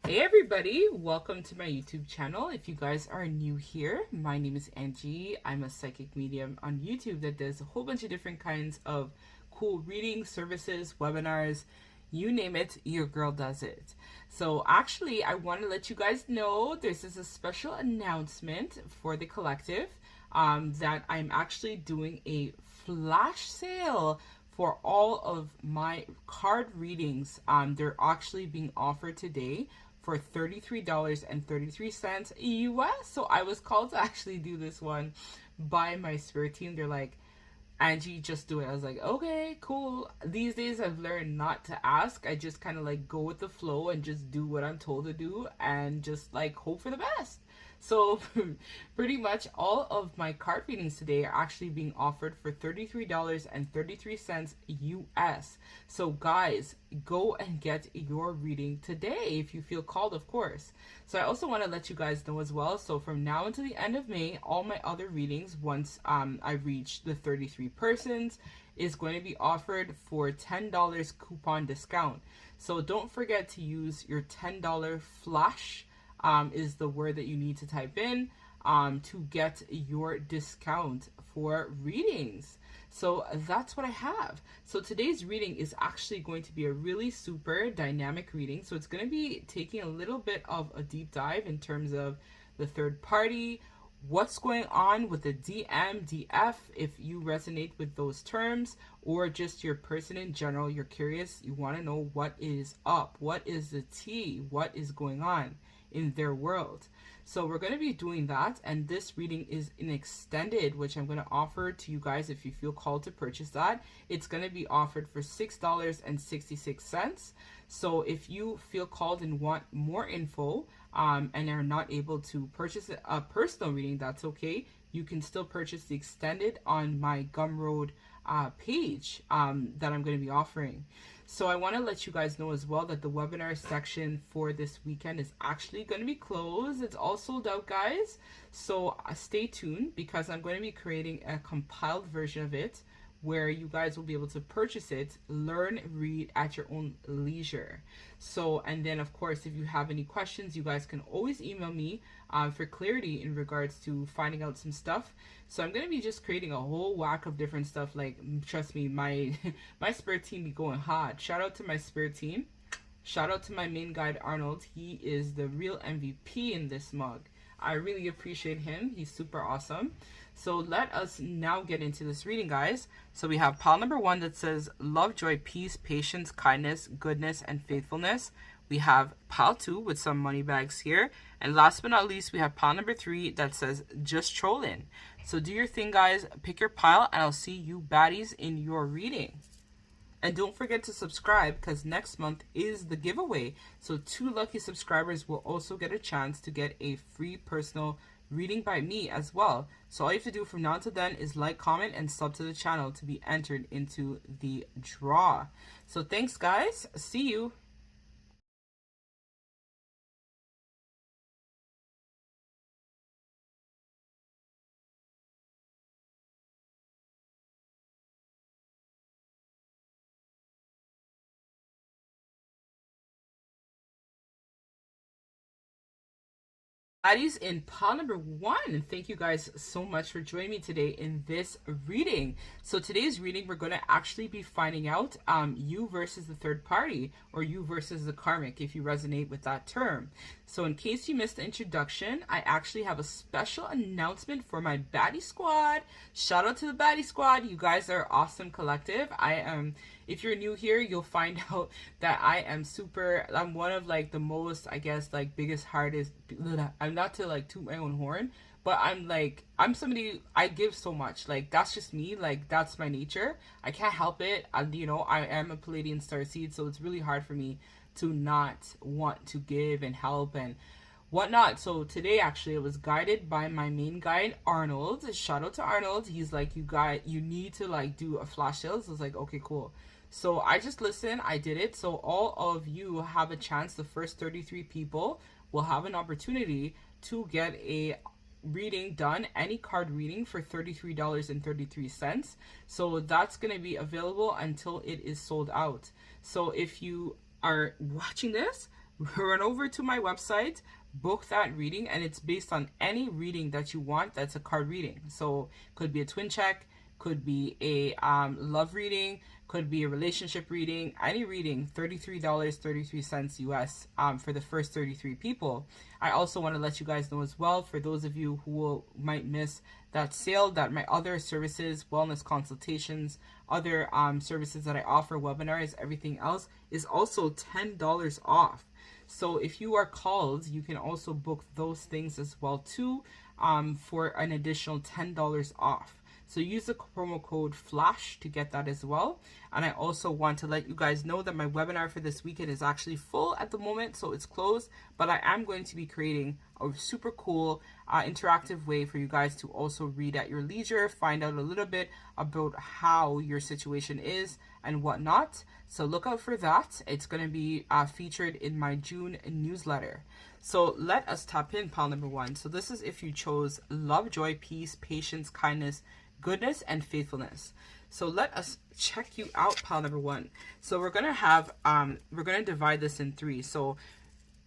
Hey everybody, welcome to my YouTube channel. If you guys are new here, my name is Angie. I'm a psychic medium on YouTube that does a whole bunch of different kinds of cool reading services, webinars, you name it, your girl does it. So actually, I want to let you guys know this is a special announcement for the collective that I'm actually doing a flash sale for all of my card readings. They're actually being offered today for $33.33 US. So I was called to actually do this one by my spirit team. They're like, Angie, just do it. I was like, okay, cool. These days I've learned not to ask. I just kind of like go with the flow and just do what I'm told to do and just like hope for the best. So pretty much all of my card readings today are actually being offered for $33.33 US. So guys, go and get your reading today if you feel called, of course. So I also want to let you guys know as well. So from now until the end of May, all my other readings, once I reach the 33 persons, is going to be offered for $10 coupon discount. So don't forget to use your $10 flash is the word that you need to type in to get your discount for readings. So that's what I have. So today's reading is actually going to be a really super dynamic reading. So it's going to be taking a little bit of a deep dive in terms of the third party, what's going on with the DM, DF, if you resonate with those terms, or just your person in general. You're curious, you want to know what is up, what is the tea, what is going on in their world. So we're going to be doing that, and this reading is an extended, which I'm going to offer to you guys if you feel called to purchase that. It's going to be offered for $6.66. So if you feel called and want more info and are not able to purchase a personal reading, that's okay. You can still purchase the extended on my Gumroad page that I'm going to be offering. So I want to let you guys know as well that the webinar section for this weekend is actually going to be closed. It's all sold out, guys. So stay tuned, because I'm going to be creating a compiled version of it where you guys will be able to purchase it, learn, read at your own leisure. So, and then of course, if you have any questions, you guys can always email me for clarity in regards to finding out some stuff. So I'm going to be just creating a whole whack of different stuff. Like, trust me, my spirit team be going hard. Shout out to my spirit team. Shout out to my main guide, Arnold. He is the real MVP in this mug. I really appreciate him. He's super awesome. So let us now get into this reading, guys. So we have pile number 1 that says love, joy, peace, patience, kindness, goodness, and faithfulness. We have pile 2 with some money bags here. And last but not least, we have pile number 3 that says just trolling. So do your thing, guys. Pick your pile, and I'll see you baddies in your reading. And don't forget to subscribe, because next month is the giveaway. So 2 lucky subscribers will also get a chance to get a free personal reading by me as well. So all you have to do from now until then is like, comment, and sub to the channel to be entered into the draw. So thanks, guys. See you. Baddies in pile number 1, and thank you guys so much for joining me today in this reading. So today's reading, we're going to actually be finding out you versus the third party, or you versus the karmic, if you resonate with that term. So in case you missed the introduction, I actually have a special announcement for my baddie squad. Shout out to the baddie squad. You guys are awesome collective. If you're new here, you'll find out that I'm one of like the most, I guess, like biggest, hardest, I'm not to like toot my own horn, but I'm somebody, I give so much. Like, that's just me. Like, that's my nature. I can't help it. I am a Palladian starseed, so it's really hard for me to not want to give and help and whatnot. So today, actually, I was guided by my main guide, Arnold. Shout out to Arnold. He's like, you need to like do a flash sale. So I was like, okay, cool. So I just listened. I did it. So all of you have a chance. The first 33 people will have an opportunity to get a reading done, any card reading, for $33.33. So that's going to be available until it is sold out. So if you are watching this, run over to my website, book that reading, and it's based on any reading that you want that's a card reading. So could be a twin check, could be a love reading, could be a relationship reading, any reading, $33.33 US for the first 33 people. I also want to let you guys know as well, for those of you who might miss that sale, that my other services, wellness consultations, other services that I offer, webinars, everything else is also $10 off. So if you are called, you can also book those things as well too, for an additional $10 off. So use the promo code FLASH to get that as well. And I also want to let you guys know that my webinar for this weekend is actually full at the moment, so it's closed. But I am going to be creating a super cool interactive way for you guys to also read at your leisure, find out a little bit about how your situation is and whatnot. So look out for that. It's going to be featured in my June newsletter. So let us tap in pile number 1. So this is if you chose love, joy, peace, patience, kindness, goodness, and faithfulness. So let us check you out, pile number 1. So we're gonna have we're gonna divide this in 3. So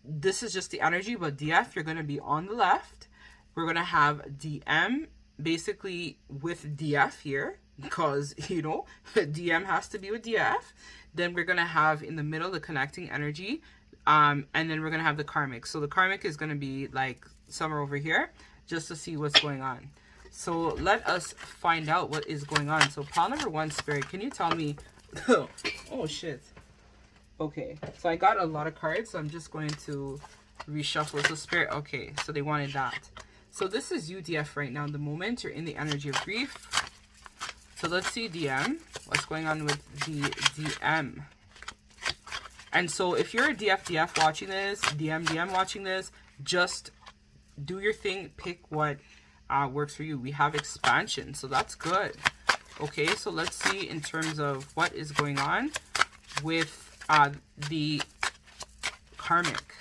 this is just the energy, but DF, you're gonna be on the left. We're gonna have DM basically with DF here, because you know DM has to be with DF. Then we're gonna have in the middle the connecting energy, and then we're gonna have the karmic. So the karmic is gonna be like somewhere over here, just to see what's going on. So let us find out what is going on. So pile number 1, Spirit, can you tell me? Oh shit. Okay, so I got a lot of cards, so I'm just going to reshuffle. So Spirit, okay, so they wanted that. So this is UDF right now in the moment. You're in the energy of grief. So let's see DM. What's going on with the DM? And so if you're a DF watching this, DM watching this, just do your thing. Pick what works for you. We have expansion, so that's good. Okay, so let's see in terms of what is going on with the karmic.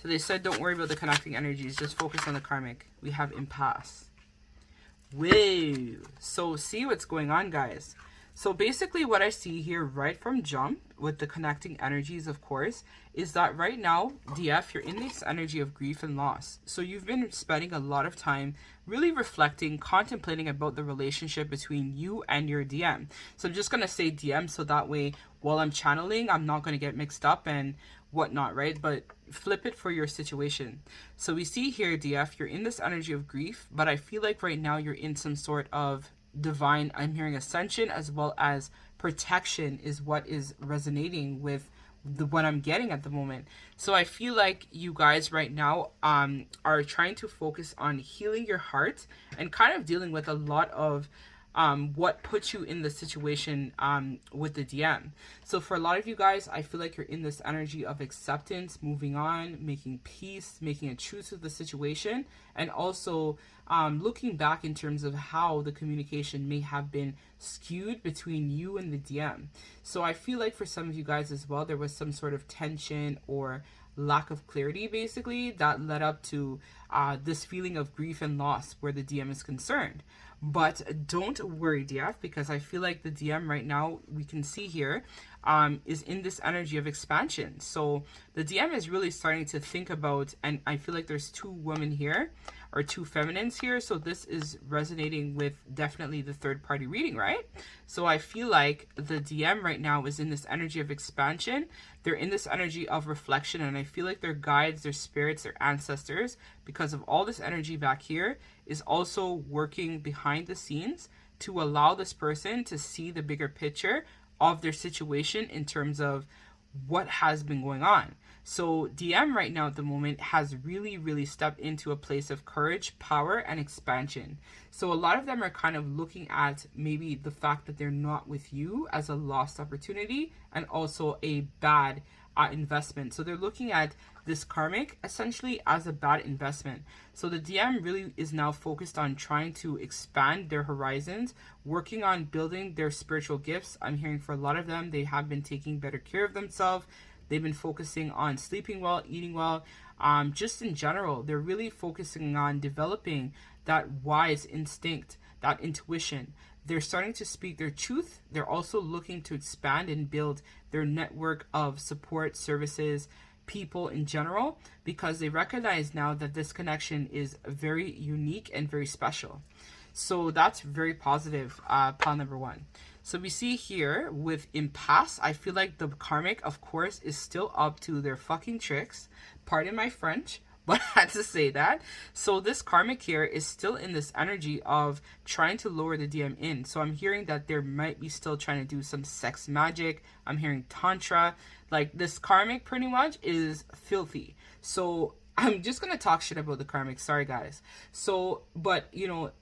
So they said don't worry about the connecting energies, just focus on the karmic. We have impasse. Whoa. So see what's going on, guys. So basically what I see here right from jump with the connecting energies, of course, is that right now, DF, you're in this energy of grief and loss. So you've been spending a lot of time really reflecting, contemplating about the relationship between you and your DM. So I'm just going to say DM, so that way while I'm channeling, I'm not going to get mixed up and whatnot, right? But flip it for your situation. So we see here, DF, you're in this energy of grief, but I feel like right now you're in some sort of divine, I'm hearing ascension as well as protection is what is resonating with what I'm getting at the moment. So I feel like you guys right now are trying to focus on healing your heart and kind of dealing with a lot of what puts you in the situation with the DM. So for a lot of you guys, I feel like you're in this energy of acceptance, moving on, making peace, making a truce with the situation, and also looking back in terms of how the communication may have been skewed between you and the DM. So I feel like for some of you guys as well, there was some sort of tension or lack of clarity basically that led up to this feeling of grief and loss where the DM is concerned. But don't worry, DF, because I feel like the DM right now, we can see here, is in this energy of expansion. So the DM is really starting to think about, and I feel like there's 2 women here, or 2 feminines here. So this is resonating with definitely the third party reading, right? So I feel like the DM right now is in this energy of expansion. They're in this energy of reflection, and I feel like their guides, their spirits, their ancestors, because of all this energy back here, is also working behind the scenes to allow this person to see the bigger picture of their situation in terms of what has been going on. So DM right now at the moment has really stepped into a place of courage, power, and expansion. So a lot of them are kind of looking at maybe the fact that they're not with you as a lost opportunity and also a bad investment. So they're looking at this karmic essentially as a bad investment. So the DM really is now focused on trying to expand their horizons, working on building their spiritual gifts. I'm hearing for a lot of them, they have been taking better care of themselves. They've been focusing on sleeping well, eating well, just in general. They're really focusing on developing that wise instinct, that intuition. They're starting to speak their truth. They're also looking to expand and build their network of support services, people in general, because they recognize now that this connection is very unique and very special. So that's very positive, pile number one. So we see here with impasse, I feel like the karmic, of course, is still up to their fucking tricks. Pardon my French, but I had to say that. So this karmic here is still in this energy of trying to lower the DM in. So I'm hearing that there might be still trying to do some sex magic. I'm hearing tantra. Like, this karmic pretty much is filthy. So I'm just going to talk shit about the karmic. Sorry, guys. So, but, you know,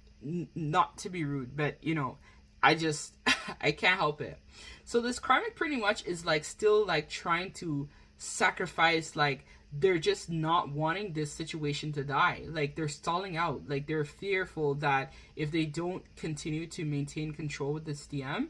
not to be rude, but, you know, I just, I can't help it. So this karmic pretty much is like still like trying to sacrifice, like they're just not wanting this situation to die. Like they're stalling out. Like they're fearful that if they don't continue to maintain control with this DM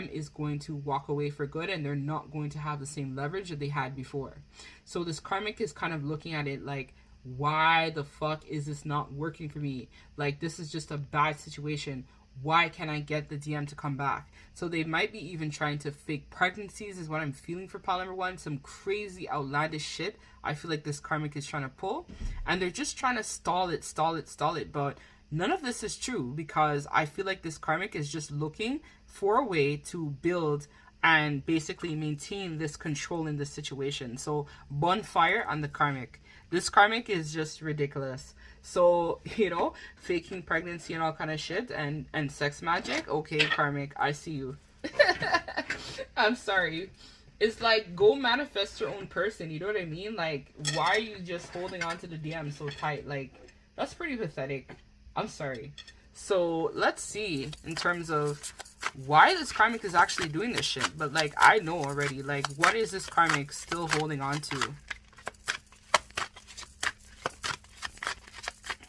is going to walk away for good, and they're not going to have the same leverage that they had before. So this karmic is kind of looking at it like, why the fuck is this not working for me? Like, this is just a bad situation. Why can't I get the DM to come back? So they might be even trying to fake pregnancies is what I'm feeling for pile number one. Some crazy outlandish shit I feel like this karmic is trying to pull. And they're just trying to stall it. But none of this is true, because I feel like this karmic is just looking for a way to build and basically maintain this control in this situation. So bonfire on the karmic. This karmic is just ridiculous. So, you know, faking pregnancy and all kind of shit and sex magic. Okay, karmic, I see you. I'm sorry. It's like, go manifest your own person. You know what I mean? Like, why are you just holding on to the DM so tight? Like, that's pretty pathetic. I'm sorry. So, let's see in terms of why this karmic is actually doing this shit. But, like, I know already. Like, what is this karmic still holding on to?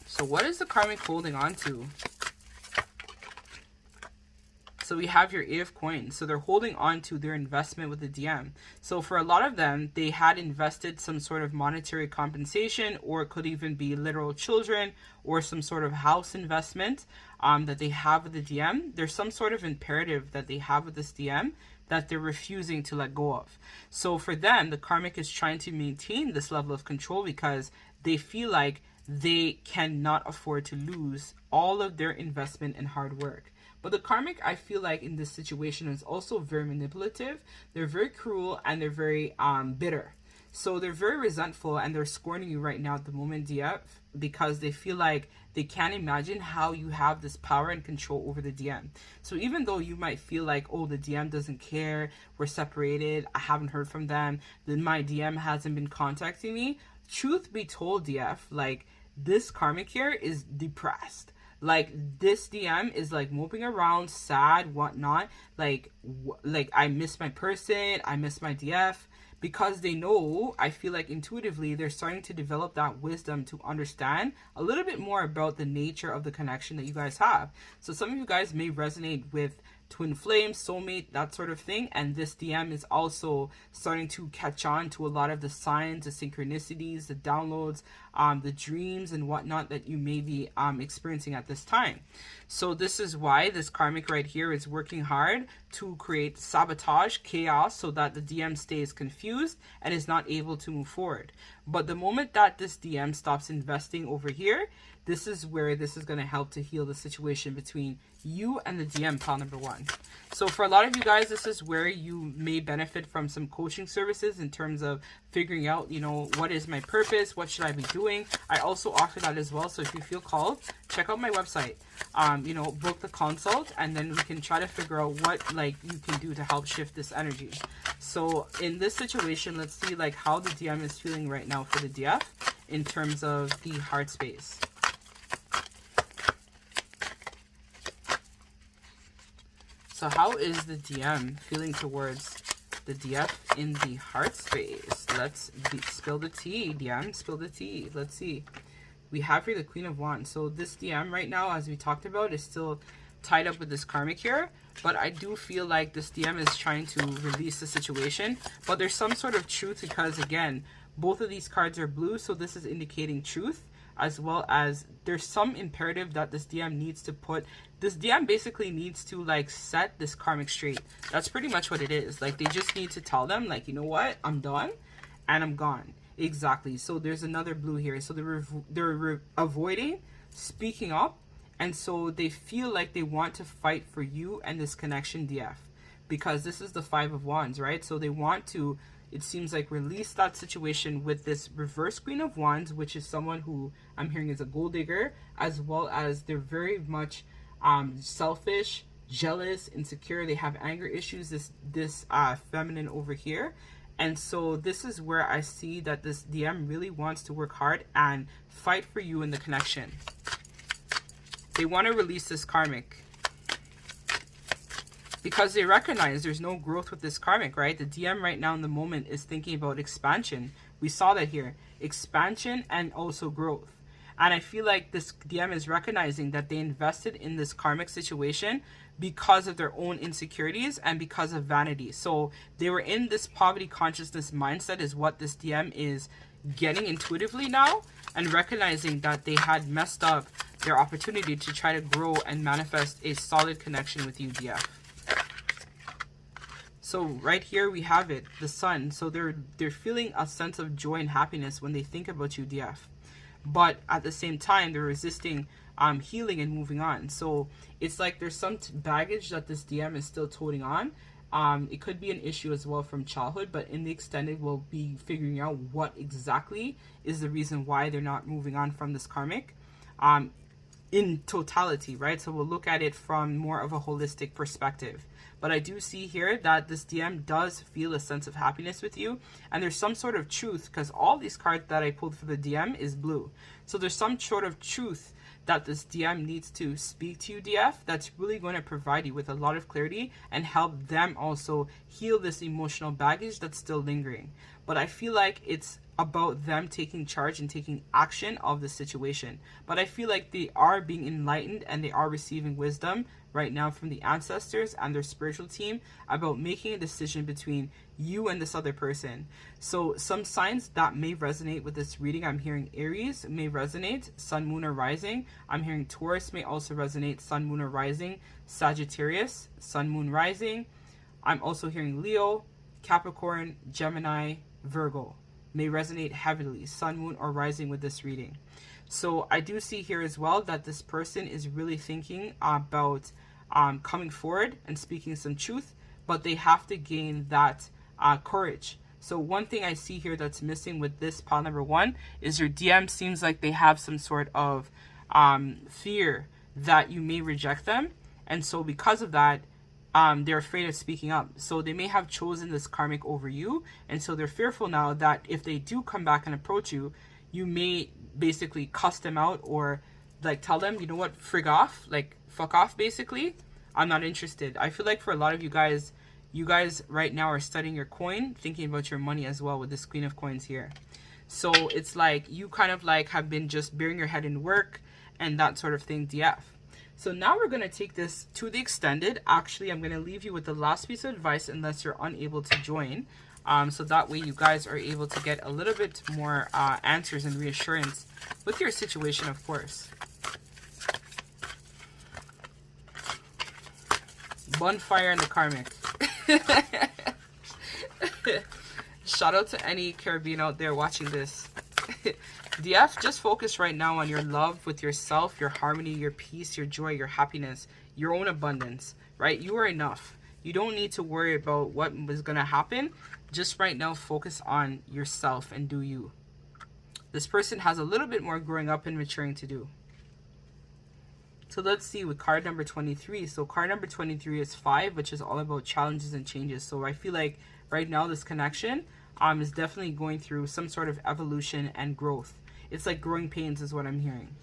So what is the karmic holding on to? So we have your 8 of coins. So they're holding on to their investment with the DM. So for a lot of them, they had invested some sort of monetary compensation, or it could even be literal children, or some sort of house investment that they have with the DM. There's some sort of imperative that they have with this DM that they're refusing to let go of. So for them, the karmic is trying to maintain this level of control because they feel like they cannot afford to lose all of their investment and hard work. But the karmic, I feel like in this situation, is also very manipulative. They're very cruel, and they're very bitter. So they're very resentful, and they're scorning you right now at the moment, DF, because they feel like they can't imagine how you have this power and control over the DM. So even though you might feel like, oh, the DM doesn't care, we're separated, I haven't heard from them, then my DM hasn't been contacting me, truth be told, DF, like, this karmic here is depressed. Like, this DM is like moping around, sad, whatnot. Like I miss my person, I miss my DF, because they know, I feel like intuitively, they're starting to develop that wisdom to understand a little bit more about the nature of the connection that you guys have. So some of you guys may resonate with twin flame, soulmate, that sort of thing, and this DM is also starting to catch on to a lot of the signs, the synchronicities, the downloads, the dreams and whatnot that you may be experiencing at this time. So this is why this karmic right here is working hard to create sabotage, chaos, so that the DM stays confused and is not able to move forward. But the moment that this DM stops investing over here, this is where this is going to help to heal the situation between you and the DM, pile number one. So for a lot of you guys, this is where you may benefit from some coaching services in terms of figuring out, you know, what is my purpose? What should I be doing? I also offer that as well. So if you feel called, check out my website, you know, book the consult, and then we can try to figure out what, like, you can do to help shift this energy. So in this situation, let's see, like, how the DM is feeling right now for the DF in terms of the heart space. So how is the DM feeling towards the DF in the heart space? Let's spill the tea, DM. Spill the tea. Let's see. We have here the Queen of Wands. So this DM right now, as we talked about, is still tied up with this karmic here. But I do feel like this DM is trying to release the situation. But there's some sort of truth because, again, both of these cards are blue. So this is indicating truth, as well as there's some imperative that this DM needs to put. This DM basically needs to, like, set this karmic straight. That's pretty much what it is. Like, they just need to tell them, like, you know what, I'm done. and I'm gone. Exactly. So there's another blue here. So they're avoiding speaking up, and so they feel like they want to fight for you and this connection, DF, because this is the 5 of Wands, right? So they want to, it seems like, release that situation with this reverse Queen of Wands, which is someone who I'm hearing is a gold digger, as well as they're very much selfish, jealous, insecure. They have anger issues, this feminine over here. And so this is where I see that this DM really wants to work hard and fight for you in the connection. They want to release this karmic because they recognize there's no growth with this karmic, right? The DM right now in the moment is thinking about expansion. We saw that here. Expansion and also growth. And I feel like this DM is recognizing that they invested in this karmic situation because of their own insecurities and because of vanity. So they were in this poverty consciousness mindset is what this DM is getting intuitively now, and recognizing that they had messed up their opportunity to try to grow and manifest a solid connection with you, DF. So right here we have it, the sun. So they're feeling a sense of joy and happiness when they think about you, DF. But at the same time, they're resisting healing and moving on. So it's like there's some baggage that this DM is still toting on. It could be an issue as well from childhood, but in the extended, we'll be figuring out what exactly is the reason why they're not moving on from this karmic in totality, right? So we'll look at it from more of a holistic perspective. But I do see here that this DM does feel a sense of happiness with you. And there's some sort of truth, because all these cards that I pulled for the DM is blue. So there's some sort of truth that this DM needs to speak to you, DF, that's really going to provide you with a lot of clarity and help them also heal this emotional baggage that's still lingering. But I feel like it's about them taking charge and taking action of the situation. But I feel like they are being enlightened and they are receiving wisdom right now from the ancestors and their spiritual team about making a decision between you and this other person. So some signs that may resonate with this reading, I'm hearing Aries may resonate, Sun, Moon, or Rising. I'm hearing Taurus may also resonate, Sun, Moon, or Rising. Sagittarius, Sun, Moon, Rising. I'm also hearing Leo, Capricorn, Gemini, Virgo may resonate heavily, Sun, Moon, or Rising with this reading. So I do see here as well that this person is really thinking about coming forward and speaking some truth, but they have to gain that courage. So one thing I see here that's missing with this pile number 1 is your DM seems like they have some sort of fear that you may reject them. And so because of that, they're afraid of speaking up. So they may have chosen this karmic over you. And so they're fearful now that if they do come back and approach you, you may basically cuss them out or like tell them, you know what, frig off, like fuck off basically. I'm not interested. I feel like for a lot of you guys right now are studying your coin, thinking about your money as well with this Queen of Coins here. So it's like you kind of like have been just burying your head in work and that sort of thing, DF. So now we're going to take this to the extended. Actually, I'm going to leave you with the last piece of advice unless you're unable to join. So that way you guys are able to get a little bit more answers and reassurance with your situation, of course. Bonfire and the karmic. Shout out to any Caribbean out there watching this. DF, just focus right now on your love with yourself, your harmony, your peace, your joy, your happiness, your own abundance, right? You are enough. You don't need to worry about what is going to happen. Just right now, focus on yourself and do you. This person has a little bit more growing up and maturing to do. So let's see with card number 23. So card number 23 is 5, which is all about challenges and changes. So I feel like right now this connection is definitely going through some sort of evolution and growth. It's like growing pains is what I'm hearing.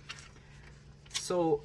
So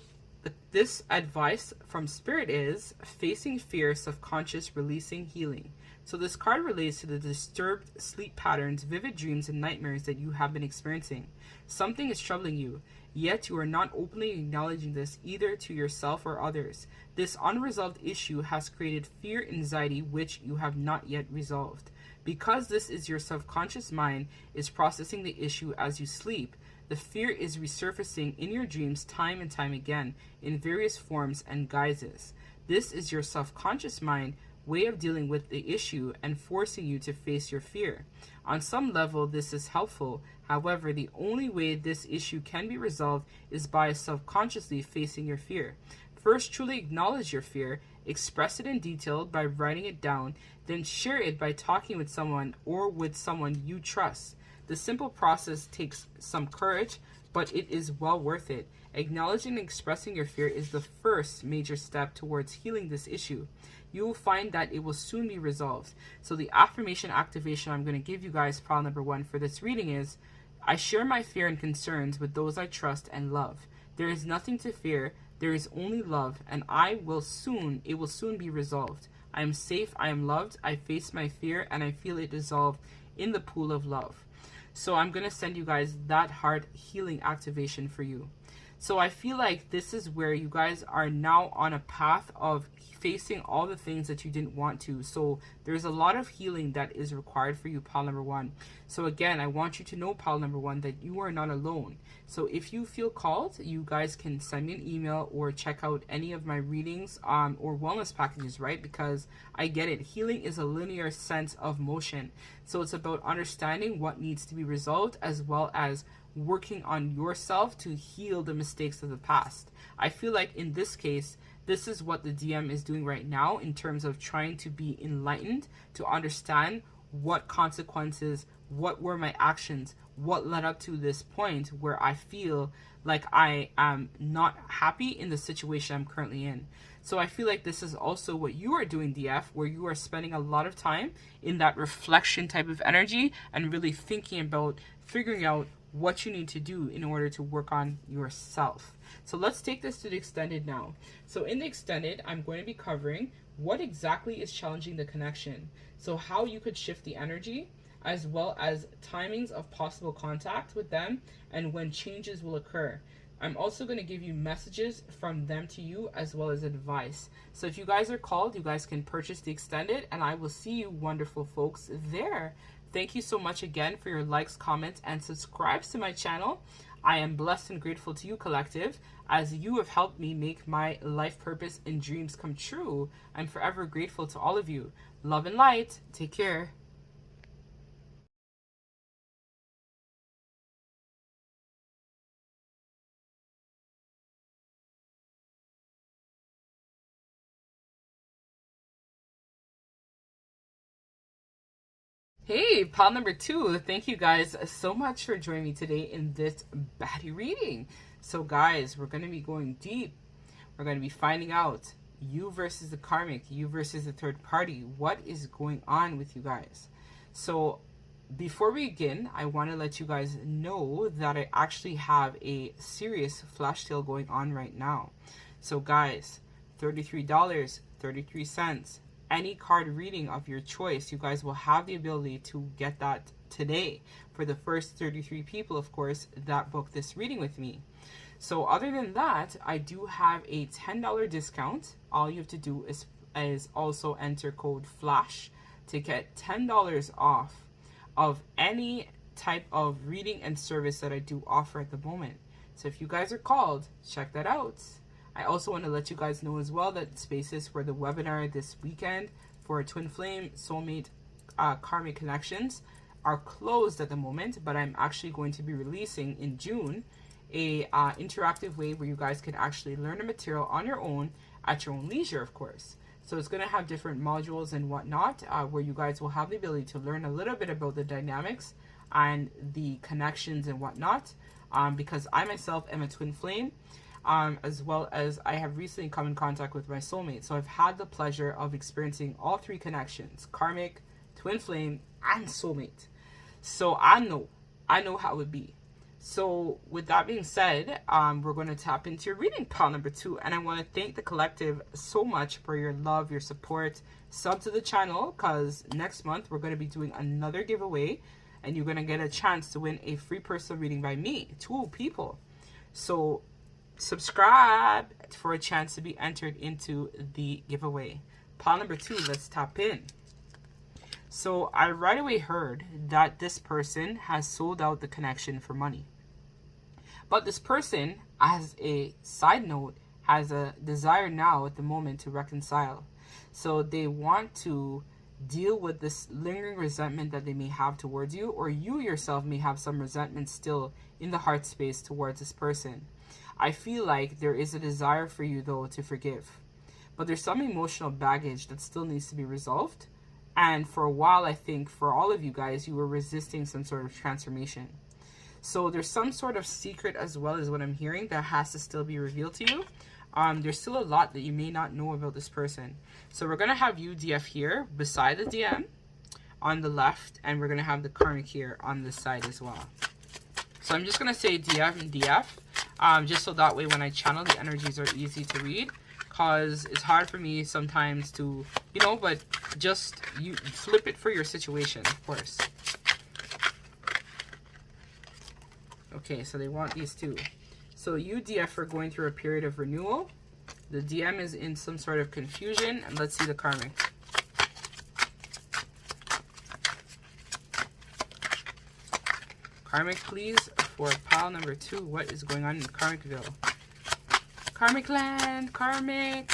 this advice from Spirit is facing fear, subconscious, releasing, healing. So this card relates to the disturbed sleep patterns, vivid dreams, and nightmares that you have been experiencing. Something is troubling you, yet you are not openly acknowledging this either to yourself or others. This unresolved issue has created fear, anxiety, which you have not yet resolved. Because this is your subconscious mind is processing the issue as you sleep, the fear is resurfacing in your dreams time and time again in various forms and guises. This is your subconscious mind way of dealing with the issue and forcing you to face your fear. On some level, this is helpful. However, the only way this issue can be resolved is by self-consciously facing your fear. First, truly acknowledge your fear, express it in detail by writing it down, then share it by talking with someone or with someone you trust. The simple process takes some courage, but it is well worth it. Acknowledging and expressing your fear is the first major step towards healing this issue. You will find that it will soon be resolved. So the affirmation activation I'm going to give you guys, pile number 1 for this reading is, I share my fear and concerns with those I trust and love. There is nothing to fear. There is only love, and it will soon be resolved. I am safe. I am loved. I face my fear, and I feel it dissolve in the pool of love. So I'm going to send you guys that heart healing activation for you. So I feel like this is where you guys are now on a path of facing all the things that you didn't want to. So there's a lot of healing that is required for you, pile number 1. So again, I want you to know, pile number 1, that you are not alone. So if you feel called, you guys can send me an email or check out any of my readings or wellness packages, right? Because I get it. Healing is a linear sense of motion. So it's about understanding what needs to be resolved as well as working on yourself to heal the mistakes of the past. I feel like in this case, this is what the DM is doing right now in terms of trying to be enlightened, to understand what consequences, what were my actions, what led up to this point where I feel like I am not happy in the situation I'm currently in. So I feel like this is also what you are doing, DF, where you are spending a lot of time in that reflection type of energy and really thinking about figuring out what you need to do in order to work on yourself. So let's take this to the extended now. So in the extended, I'm going to be covering what exactly is challenging the connection. So how you could shift the energy, as well as timings of possible contact with them and when changes will occur. I'm also going to give you messages from them to you as well as advice. So if you guys are called, you guys can purchase the extended, and I will see you wonderful folks there. Thank you so much again for your likes, comments, and subscribes to my channel. I am blessed and grateful to you, collective, as you have helped me make my life purpose and dreams come true. I'm forever grateful to all of you. Love and light. Take care. Hey, pile number 2. Thank you guys so much for joining me today in this baddie reading. So guys, we're going to be going deep. We're going to be finding out you versus the karmic, you versus the third party. What is going on with you guys? So before we begin, I want to let you guys know that I actually have a serious flash sale going on right now. So guys, $33.33. Any card reading of your choice, you guys will have the ability to get that today for the first 33 people, of course, that book this reading with me. So other than that, I do have a $10 discount. All you have to do is also enter code FLASH to get $10 off of any type of reading and service that I do offer at the moment. So if you guys are called, check that out. I also want to let you guys know as well that spaces for the webinar this weekend for Twin Flame, Soulmate, Karmic Connections are closed at the moment, but I'm actually going to be releasing in June a interactive way where you guys can actually learn the material on your own at your own leisure, of course. So it's going to have different modules and whatnot where you guys will have the ability to learn a little bit about the dynamics and the connections and whatnot, because I myself am a twin flame. As well as I have recently come in contact with my soulmate. So I've had the pleasure of experiencing all 3 connections, karmic, twin flame, and soulmate. So I know how it would be. So with that being said, we're going to tap into your reading, pile number 2. And I want to thank the collective so much for your love, your support. Sub to the channel, because next month we're going to be doing another giveaway. And you're going to get a chance to win a free personal reading by me, 2 people. So subscribe for a chance to be entered into the giveaway. Pile number 2, let's tap in. So I right away heard that this person has sold out the connection for money. But this person, as a side note, has a desire now at the moment to reconcile. So they want to deal with this lingering resentment that they may have towards you, or you yourself may have some resentment still in the heart space towards this person. I feel like there is a desire for you though to forgive, but there's some emotional baggage that still needs to be resolved. And for a while, I think for all of you guys, you were resisting some sort of transformation. So there's some sort of secret as well as what I'm hearing that has to still be revealed to you. There's still a lot that you may not know about this person. So we're going to have you, DF, here beside the DM on the left, and we're going to have the karmic here on this side as well. So I'm just going to say DF and DF, just so that way when I channel, the energies are easy to read, because it's hard for me sometimes to, you know, but just you flip it for your situation, of course. Okay, so they want these two. So you, DF, are going through a period of renewal. The DM is in some sort of confusion. And let's see the karmic. Karmic, please, for pile number 2. What is going on in Karmicville? Karmic land, karmic.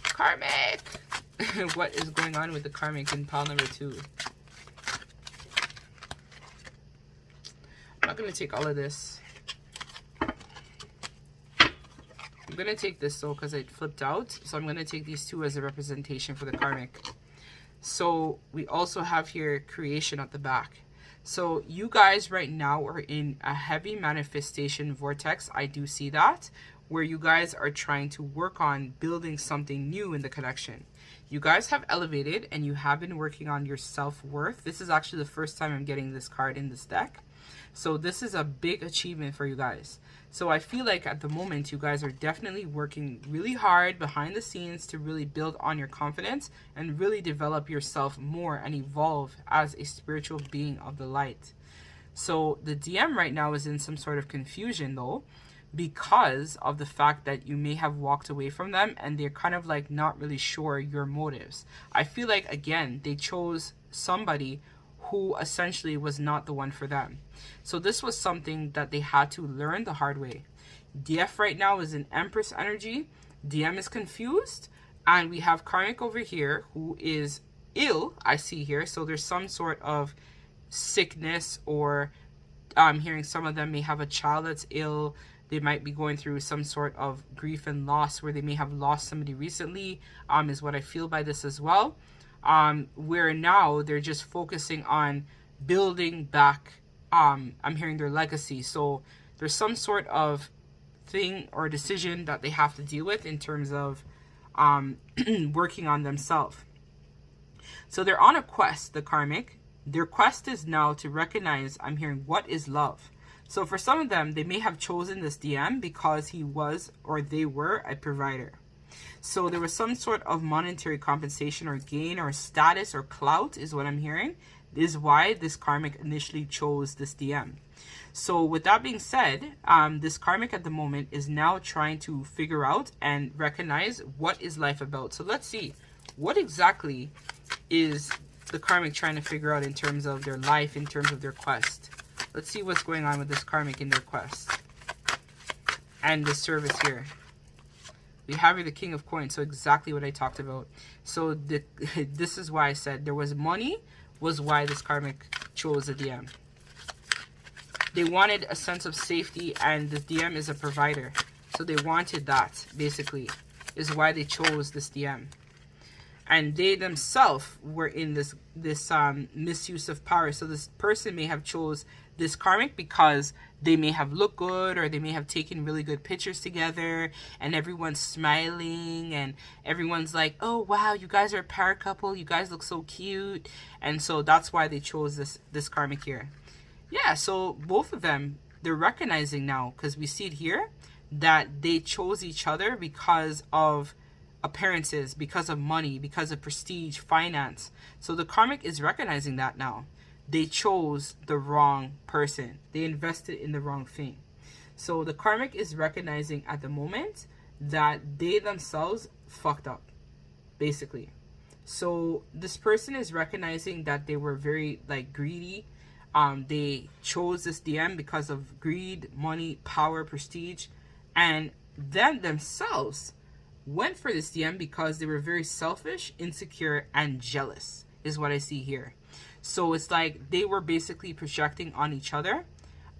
Karmic. What is going on with the karmic in pile number 2? I'm not going to take all of this. I'm going to take this though because it flipped out. So I'm going to take these two as a representation for the karmic. So we also have here creation at the back. So you guys right now are in a heavy manifestation vortex. I do see that, where you guys are trying to work on building something new in the connection. You guys have elevated and you have been working on your self-worth. This is actually the first time I'm getting this card in this deck. So this is a big achievement for you guys. So I feel like at the moment you guys are definitely working really hard behind the scenes to really build on your confidence and really develop yourself more and evolve as a spiritual being of the light. So the DM right now is in some sort of confusion though, because of the fact that you may have walked away from them and they're kind of like not really sure your motives. I feel like, again, they chose somebody who essentially was not the one for them. So this was something that they had to learn the hard way. DF right now is in Empress energy. DM is confused. And we have karmic over here who is ill, I see here. So there's some sort of sickness, or I'm hearing some of them may have a child that's ill. They might be going through some sort of grief and loss where they may have lost somebody recently, is what I feel by this as well. Where now they're just focusing on building back, I'm hearing their legacy. So there's some sort of thing or decision that they have to deal with in terms of working on themselves. So they're on a quest, the karmic. Their quest is now to recognize, I'm hearing, what is love. So for some of them, they may have chosen this DM because he was or they were a provider. So there was some sort of monetary compensation or gain or status or clout is what I'm hearing. This is why this karmic initially chose this DM. So with that being said, this karmic at the moment is now trying to figure out and recognize what is life about. So let's see, what exactly is the karmic trying to figure out in terms of their life, in terms of their quest. Let's see what's going on with this karmic in their quest. And the service here. We have here the King of Coins, so exactly what I talked about. So this is why I said there was money, was why this karmic chose a DM. They wanted a sense of safety, and the DM is a provider. So they wanted that, basically, is why they chose this DM. And they themselves were in this misuse of power. So this person may have chose this karmic because they may have looked good, or they may have taken really good pictures together, and everyone's smiling, and everyone's like, oh wow, you guys are a power couple, you guys look so cute. And so that's why they chose this karmic here. Yeah, so both of them, they're recognizing now, because we see it here, that they chose each other because of appearances, because of money, because of prestige, finance. So the karmic is recognizing that now. They chose the wrong person. They invested in the wrong thing. So the karmic is recognizing at the moment that they themselves fucked up, basically. So this person is recognizing that they were very greedy. They chose this DM because of greed, money, power, prestige, and then themselves went for this DM because they were very selfish, insecure, and jealous, is what I see here. So it's like they were basically projecting on each other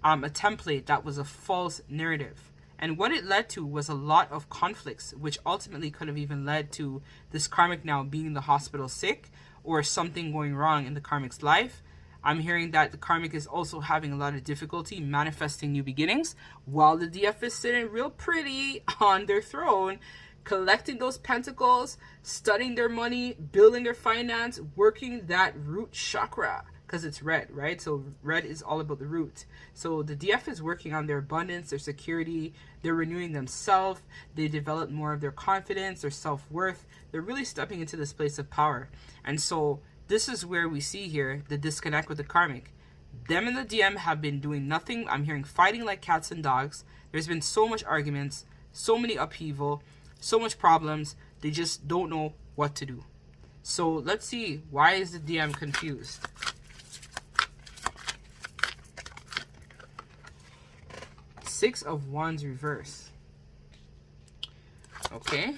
a template that was a false narrative. And what it led to was a lot of conflicts, which ultimately could have even led to this karmic now being in the hospital sick, or something going wrong in the karmic's life. I'm hearing that the karmic is also having a lot of difficulty manifesting new beginnings, while the DF is sitting real pretty on their throne, collecting those pentacles, studying their money, building their finance, working that root chakra, because it's red, right? So red is all about the root. So the DF is working on their abundance, their security, they're renewing themselves, they develop more of their confidence, their self-worth. They're really stepping into this place of power. And so this is where we see here the disconnect with the karmic. Them and the DM have been doing nothing. I'm hearing fighting like cats and dogs. There's been so much arguments, so many upheaval, so much problems. They just don't know what to do. So let's see, why is the DM confused? Six of Wands reverse. Okay.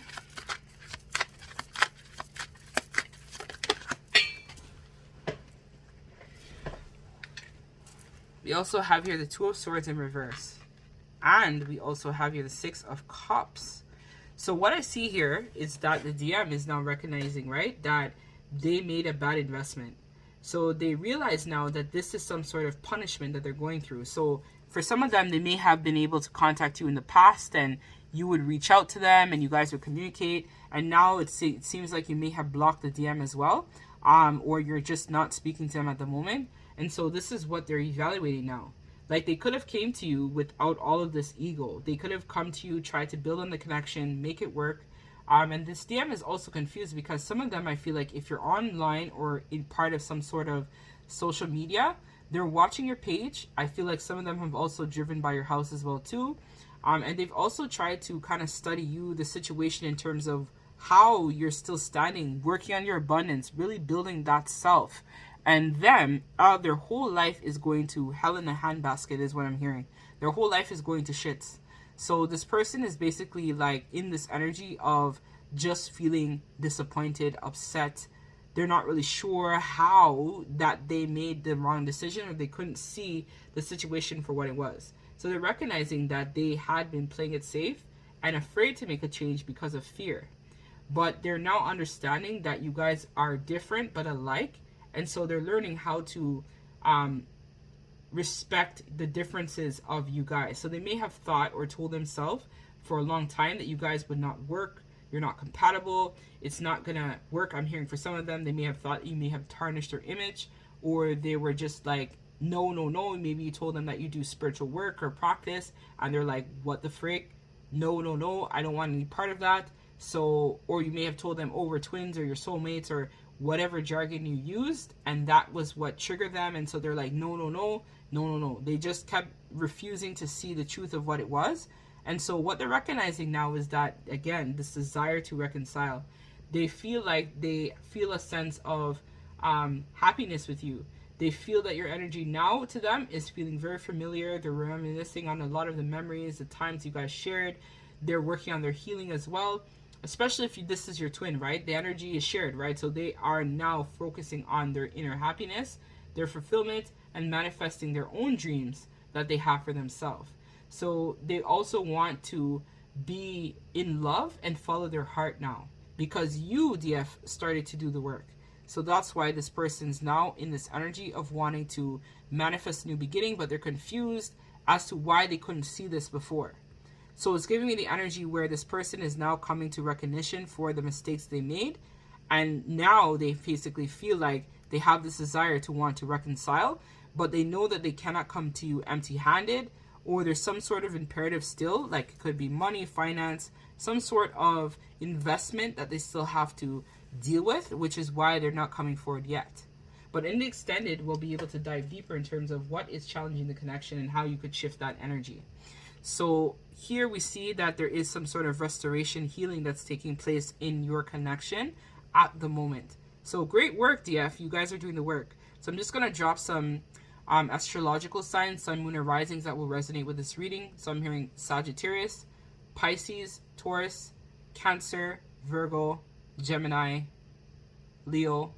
We also have here the Two of Swords in reverse. And we also have here the Six of Cups. So what I see here is that the DM is now recognizing, right, that they made a bad investment. So they realize now that this is some sort of punishment that they're going through. So for some of them, they may have been able to contact you in the past and you would reach out to them and you guys would communicate. And now it seems like you may have blocked the DM as well. Or you're just not speaking to them at the moment. And so this is what they're evaluating now. Like, they could have came to you without all of this ego. They could have come to you, tried to build on the connection, make it work. And this DM is also confused because some of them, I feel like if you're online or in part of some sort of social media, they're watching your page. I feel like some of them have also driven by your house as well too. And they've also tried to kind of study you, the situation in terms of how you're still standing, working on your abundance, really building that self. And them, their whole life is going to hell in a handbasket is what I'm hearing. Their whole life is going to shits. So this person is basically like in this energy of just feeling disappointed, upset. They're not really sure how that they made the wrong decision, or they couldn't see the situation for what it was. So they're recognizing that they had been playing it safe and afraid to make a change because of fear. But they're now understanding that you guys are different but alike. And so they're learning how to respect the differences of you guys. So they may have thought or told themselves for a long time that you guys would not work. You're not compatible. It's not going to work. I'm hearing for some of them, they may have thought you may have tarnished their image, or they were just like, no, no, no. Maybe you told them that you do spiritual work or practice, and they're like, what the frick? No, no, no. I don't want any part of that. So, or you may have told them, oh, we're twins or your soulmates or whatever jargon you used, and that was what triggered them. And so they're like, no, no, no, no, no, no. They just kept refusing to see the truth of what it was. And so what they're recognizing now is that, again, this desire to reconcile. They feel like they feel a sense of happiness with you. They feel that your energy now to them is feeling very familiar. They're reminiscing on a lot of the memories, the times you guys shared. They're working on their healing as well. Especially if this is your twin, right? The energy is shared, right? So they are now focusing on their inner happiness, their fulfillment, and manifesting their own dreams that they have for themselves. So they also want to be in love and follow their heart now, because you, DF, started to do the work. So that's why this person's now in this energy of wanting to manifest a new beginning, but they're confused as to why they couldn't see this before. So it's giving me the energy where this person is now coming to recognition for the mistakes they made. And now they basically feel like they have this desire to want to reconcile, but they know that they cannot come to you empty-handed, or there's some sort of imperative still, like it could be money, finance, some sort of investment that they still have to deal with, which is why they're not coming forward yet. But in the extended, we'll be able to dive deeper in terms of what is challenging the connection and how you could shift that energy. So here we see that there is some sort of restoration, healing that's taking place in your connection at the moment. So great work, DF. You guys are doing the work. So I'm just going to drop some astrological signs, sun, moon, and risings that will resonate with this reading. So I'm hearing Sagittarius, Pisces, Taurus, Cancer, Virgo, Gemini, Leo,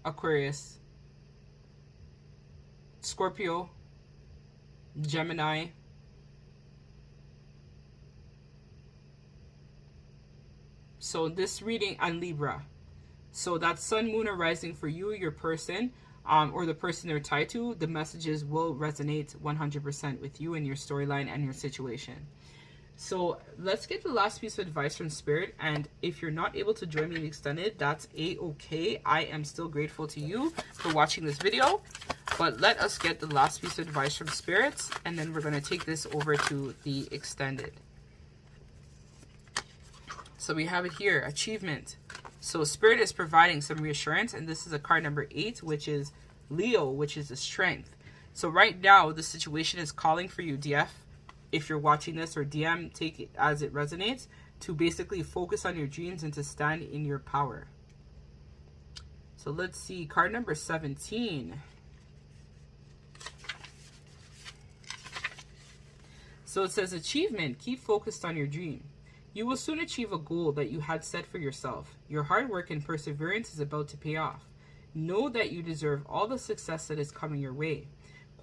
Aquarius, Scorpio, Gemini, so this reading, and Libra. So that's Sun, Moon, or Rising for you, your person, or the person they're tied to. The messages will resonate 100% with you and your storyline and your situation. So let's get the last piece of advice from Spirit. And if you're not able to join me in extended, that's a-okay. I am still grateful to you for watching this video. But let us get the last piece of advice from Spirits, and then we're going to take this over to the extended. So we have it here, achievement. So Spirit is providing some reassurance, and this is a card number 8, which is Leo, which is the strength. So right now, the situation is calling for you, DF, if you're watching this, or DM, take it as it resonates, to basically focus on your dreams and to stand in your power. So let's see, card number 17. So it says, achievement, keep focused on your dream. You will soon achieve a goal that you had set for yourself. Your hard work and perseverance is about to pay off. Know that you deserve all the success that is coming your way.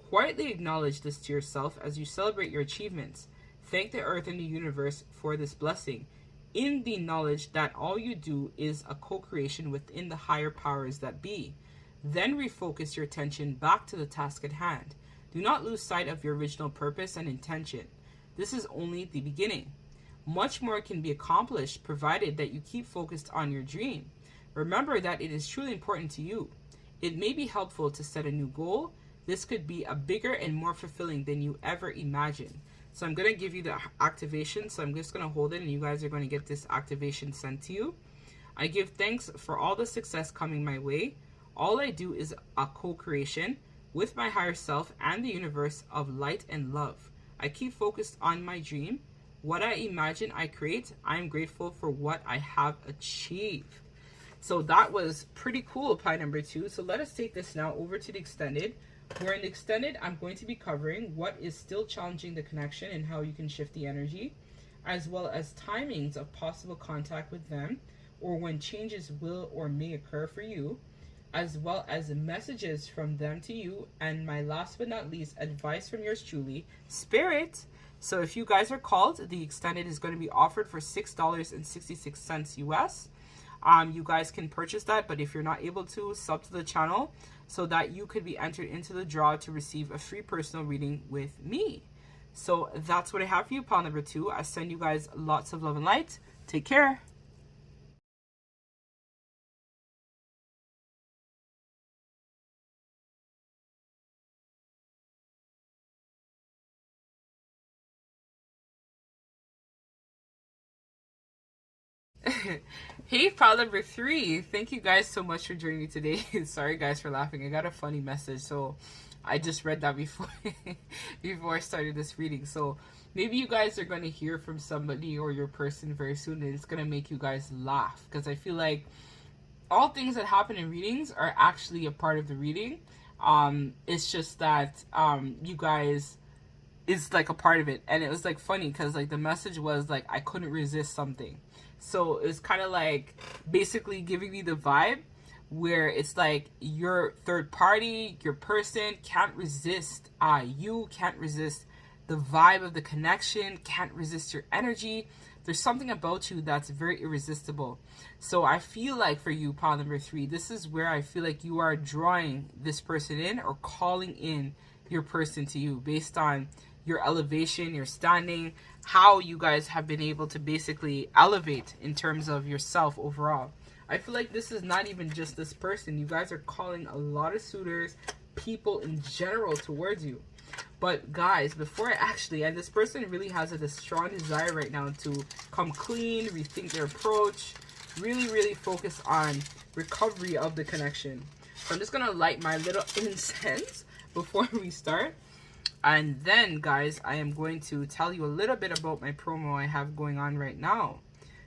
Quietly acknowledge this to yourself as you celebrate your achievements. Thank the earth and the universe for this blessing, in the knowledge that all you do is a co-creation within the higher powers that be. Then refocus your attention back to the task at hand. Do not lose sight of your original purpose and intention. This is only the beginning. Much more can be accomplished provided that you keep focused on your dream. Remember that it is truly important to you. It may be helpful to set a new goal. This could be a bigger and more fulfilling than you ever imagined. So I'm going to give you the activation. So I'm just going to hold it, and you guys are going to get this activation sent to you. I give thanks for all the success coming my way. All I do is a co-creation with my higher self and the universe of light and love. I keep focused on my dream. What I imagine, I create. I am grateful for what I have achieved. So that was pretty cool, pie number 2. So let us take this now over to the extended. Where in the extended, I'm going to be covering what is still challenging the connection and how you can shift the energy, as well as timings of possible contact with them, or when changes will or may occur for you, as well as messages from them to you, and my last but not least, advice from yours truly, Spirit. So if you guys are called, the extended is going to be offered for $6.66 US. You guys can purchase that, but if you're not able to, sub to the channel so that you could be entered into the draw to receive a free personal reading with me. So that's what I have for you, pile number 2. I send you guys lots of love and light. Take care. Hey, pile number 3. Thank you guys so much for joining me today. Sorry guys for laughing. I got a funny message, so I just read that before before I started this reading. So maybe you guys are going to hear from somebody or your person very soon, and it's going to make you guys laugh, because I feel like all things that happen in readings are actually a part of the reading. It's just that you guys, it's like a part of it. And it was like funny because like the message was like, I couldn't resist something. So it's kind of like basically giving me the vibe where it's like your third party, your person can't resist, you can't resist the vibe of the connection, can't resist your energy. There's something about you that's very irresistible. So I feel like for you, pile number 3, this is where I feel like you are drawing this person in or calling in your person to you based on your elevation, your standing, how you guys have been able to basically elevate in terms of yourself overall. I feel like this is not even just this person. You guys are calling a lot of suitors, people in general towards you. But guys, before I actually, and this person really has a strong desire right now to come clean, rethink their approach, really focus on recovery of the connection. So I'm just going to light my little incense before we start. And then, guys, I am going to tell you a little bit about my promo I have going on right now.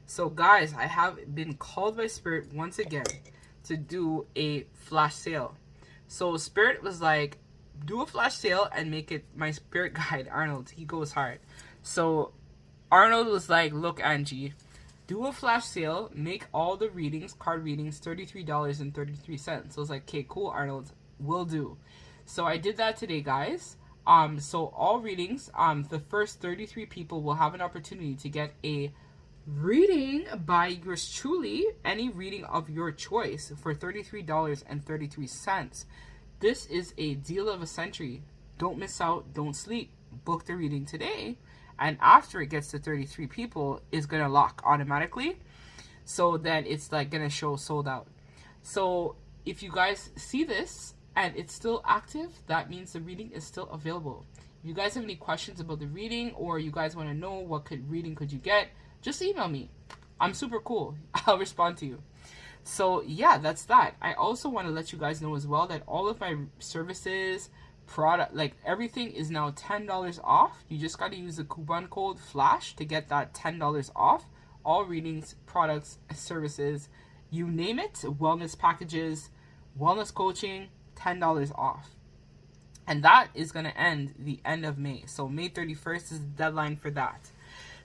So, guys, I have been called by Spirit once again to do a flash sale. So, Spirit was like, do a flash sale and make it my spirit guide, Arnold. He goes hard. So Arnold was like, look, Angie, do a flash sale, make all the readings, card readings, $33.33. So I was like, okay, cool, Arnold, will do. So I did that today, guys. So all readings, the first 33 people will have an opportunity to get a reading by yours truly, any reading of your choice for $33.33. This is a deal of a century. Don't miss out, don't sleep. Book the reading today, and after it gets to 33 people, it's gonna lock automatically. So then it's like gonna show sold out. So if you guys see this and it's still active, that means the reading is still available. If you guys have any questions about the reading, or you guys want to know what reading could you get, just email me. I'm super cool. I'll respond to you. So yeah, that's that. I also want to let you guys know as well that all of my services, product, like everything is now $10 off. You just got to use the coupon code FLASH to get that $10 off. All readings, products, services, you name it, wellness packages, wellness coaching, $10 off. And that is going to end the end of May. So May 31st is the deadline for that.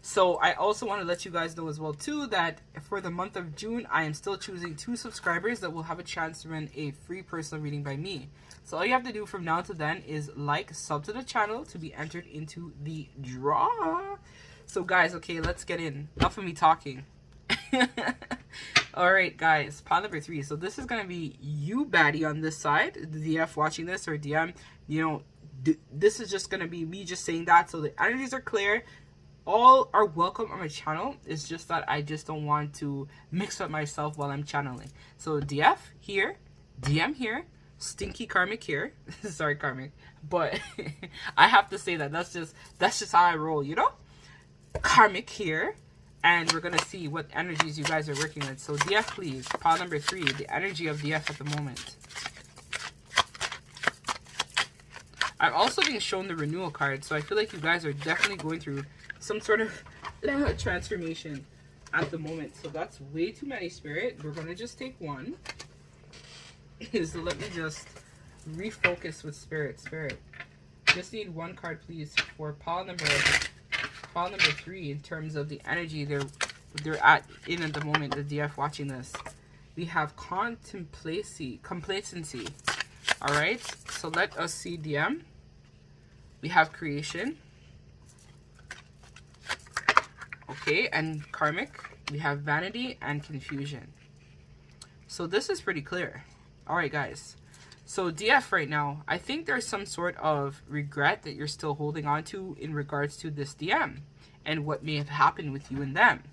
So I also want to let you guys know as well too that for the month of June, I am still choosing 2 subscribers that will have a chance to win a free personal reading by me. So all you have to do from now to then is like, sub to the channel to be entered into the draw. So guys, okay, let's get in. Enough of me talking. All right, guys, pile number 3. So this is going to be you, baddie, on this side, the DF watching this, or DM. You know, this is just going to be me just saying that. So the energies are clear. All are welcome on my channel. It's just that I just don't want to mix up myself while I'm channeling. So DF here, DM here, stinky karmic here. Sorry, karmic, but I have to say that that's just how I roll, you know. Karmic here, and we're gonna see what energies you guys are working with. So DF, please, pile number 3, the energy of DF at the moment. I'm also being shown the renewal card, so I feel like you guys are definitely going through some sort of transformation at the moment. So that's way too many, Spirit. We're gonna just take one. So let me just refocus with Spirit. Just need one card, please, for pile number 3 in terms of the energy they're at the moment. The DF watching this, we have complacency. All right, so let us see DM. We have creation. Okay, and karmic. We have vanity and confusion. So this is pretty clear. All right, guys. So DF right now, I think there's some sort of regret that you're still holding on to in regards to this DM and what may have happened with you and them.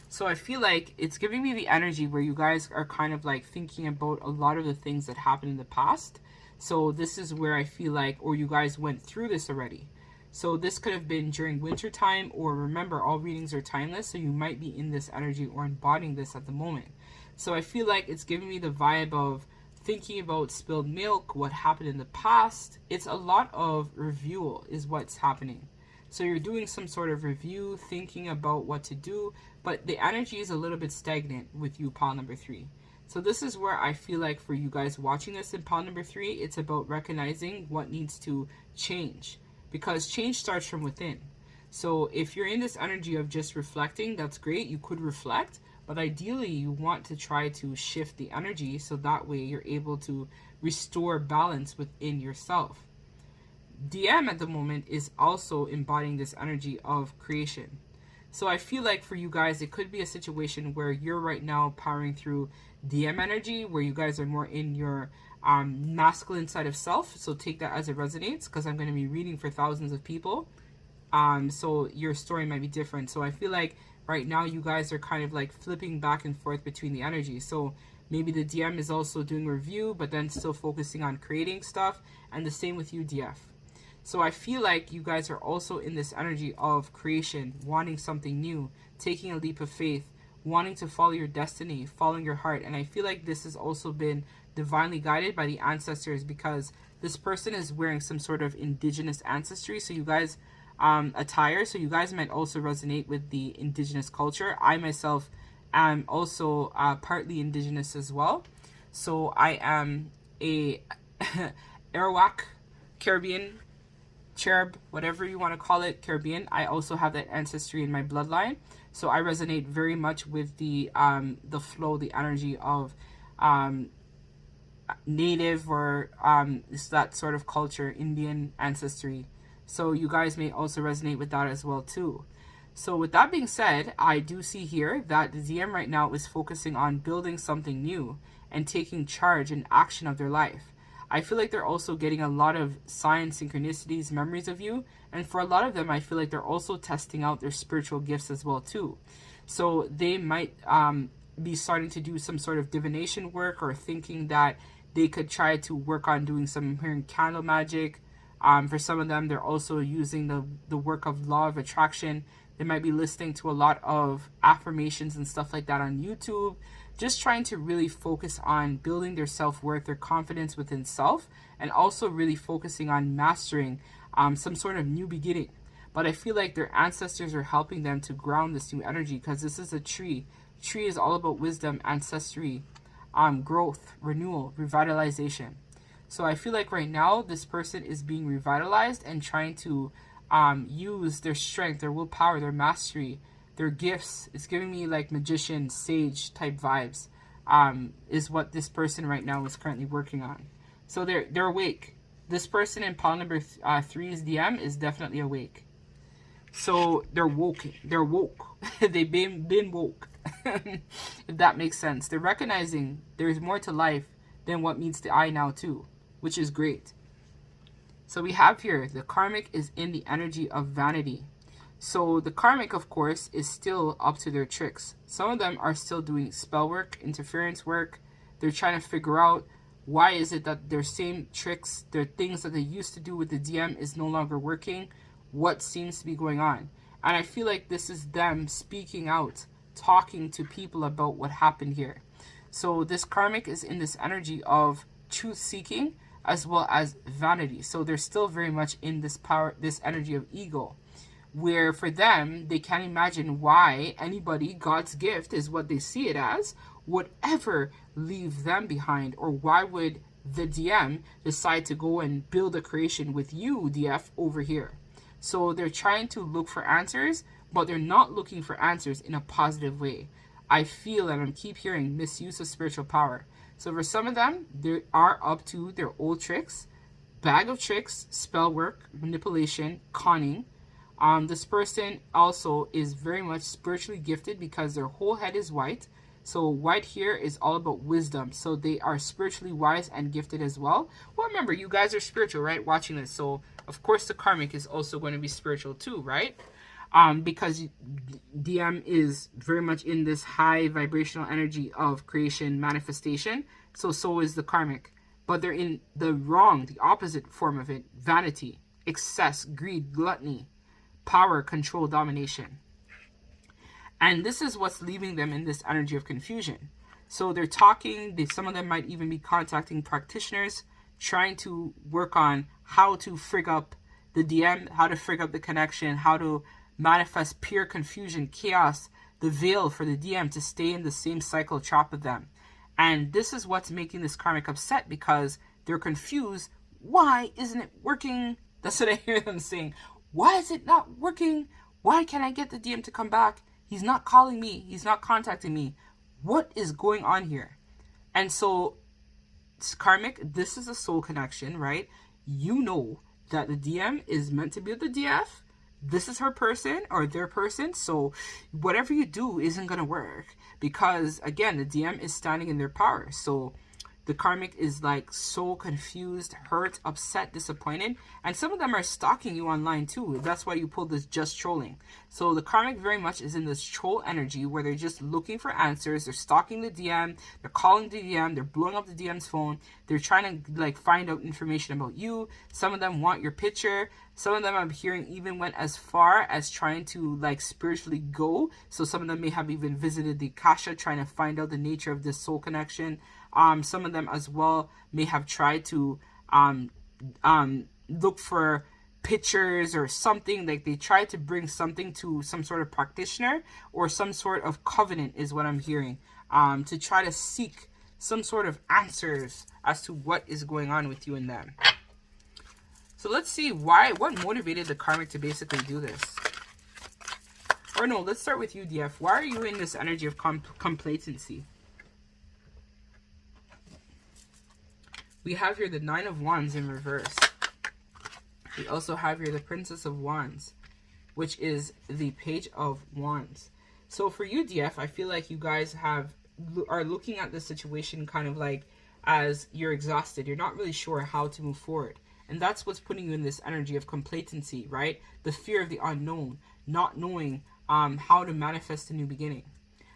So I feel like it's giving me the energy where you guys are kind of like thinking about a lot of the things that happened in the past. So this is where I feel like, or you guys went through this already. So this could have been during winter time, or remember, all readings are timeless. So you might be in this energy or embodying this at the moment. So I feel like it's giving me the vibe of thinking about spilled milk, what happened in the past. It's a lot of review is what's happening. So you're doing some sort of review, thinking about what to do, but the energy is a little bit stagnant with you, pile number 3. So this is where I feel like for you guys watching this in pile number 3, it's about recognizing what needs to change, because change starts from within. So if you're in this energy of just reflecting, that's great. You could reflect, but ideally you want to try to shift the energy so that way you're able to restore balance within yourself. DM at the moment is also embodying this energy of creation. So I feel like for you guys, it could be a situation where you're right now powering through DM energy, where you guys are more in your masculine side of self. So take that as it resonates, because I'm going to be reading for thousands of people. So your story might be different. So I feel like right now you guys are kind of like flipping back and forth between the energies. So maybe the DM is also doing review, but then still focusing on creating stuff. And the same with you, DF. So I feel like you guys are also in this energy of creation, wanting something new, taking a leap of faith, wanting to follow your destiny, following your heart. And I feel like this has also been divinely guided by the ancestors, because this person is wearing some sort of indigenous ancestry. So you guys, attire, so you guys might also resonate with the indigenous culture. I myself am also partly indigenous as well. So I am a Arawak Caribbean cherub, whatever you want to call it, Caribbean. I also have that ancestry in my bloodline, so I resonate very much with the flow, the energy of native or it's that sort of culture, Indian ancestry. So you guys may also resonate with that as well too. So with that being said, I do see here that the DM right now is focusing on building something new and taking charge and action of their life. I feel like they're also getting a lot of signs, synchronicities, memories of you. And for a lot of them, I feel like they're also testing out their spiritual gifts as well too. So they might be starting to do some sort of divination work, or thinking that they could try to work on doing some hearing candle magic. For some of them, they're also using the work of law of attraction. They might be listening to a lot of affirmations and stuff like that on YouTube, just trying to really focus on building their self-worth, their confidence within self, and also really focusing on mastering some sort of new beginning. But I feel like their ancestors are helping them to ground this new energy, because this is a tree. Tree is all about wisdom, ancestry, growth, renewal, revitalization. So I feel like right now this person is being revitalized and trying to use their strength, their willpower, their mastery, their gifts. It's giving me like magician, sage type vibes, is what this person right now is currently working on. So they're awake. This person in pile number 3's DM is definitely awake. So they're woke. They're woke. They've been woke. If that makes sense. They're recognizing there's more to life than what meets the eye now too, which is great. So we have here, the karmic is in the energy of vanity. So the karmic, of course, is still up to their tricks. Some of them are still doing spell work, interference work. They're trying to figure out why is it that their same tricks, their things that they used to do with the DM is no longer working. What seems to be going on? And I feel like this is them speaking out, talking to people about what happened here. So this karmic is in this energy of truth seeking as well as vanity. So they're still very much in this power, this energy of ego, where for them, they can't imagine why anybody, God's gift is what they see it as, would ever leave them behind, or why would the DM decide to go and build a creation with you, DF, over here. So they're trying to look for answers, but they're not looking for answers in a positive way. I feel, and I keep hearing, misuse of spiritual power. So for some of them, they are up to their old tricks, bag of tricks, spell work, manipulation, conning. This person also is very much spiritually gifted because their whole head is white. So white here is all about wisdom. So they are spiritually wise and gifted as well. Well, remember, you guys are spiritual, right? Watching this. So, of course, the karmic is also going to be spiritual too, right? Because DM is very much in this high vibrational energy of creation, manifestation. So is the karmic. But they're in the wrong, the opposite form of it. Vanity, excess, greed, gluttony, power, control, domination. And this is what's leaving them in this energy of confusion. So they're talking, some of them might even be contacting practitioners, trying to work on how to frig up the DM, how to frig up the connection, how to manifest pure confusion, chaos, the veil for the DM to stay in the same cycle trap with them. And this is what's making this karmic upset, because they're confused. Why isn't it working? That's what I hear them saying. Why is it not working? Why can't I get the DM to come back? He's not calling me. He's not contacting me. What is going on here? And so, karmic, this is a soul connection, right? You know that the DM is meant to be with the DF. This is her person or their person. So whatever you do isn't going to work, because, again, the DM is standing in their power. So the karmic is like so confused, hurt, upset, disappointed. And some of them are stalking you online too. That's why you pulled this just trolling. So the karmic very much is in this troll energy where they're just looking for answers. They're stalking the DM. They're calling the DM. They're blowing up the DM's phone. They're trying to like find out information about you. Some of them want your picture. Some of them I'm hearing even went as far as trying to like spiritually go. So some of them may have even visited the Akasha trying to find out the nature of this soul connection. Some of them as well may have tried to look for pictures or something. Like they tried to bring something to some sort of practitioner or some sort of covenant is what I'm hearing, to try to seek some sort of answers as to what is going on with you and them. So let's see what motivated the karmic to basically do this. Or no, let's start with you, DF. Why are you in this energy of complacency? We have here the Nine of Wands in reverse. We also have here the Princess of Wands, which is the Page of Wands. So for you, DF, I feel like you guys are looking at the situation kind of like as you're exhausted. You're not really sure how to move forward. And that's what's putting you in this energy of complacency, right? The fear of the unknown, not knowing how to manifest a new beginning,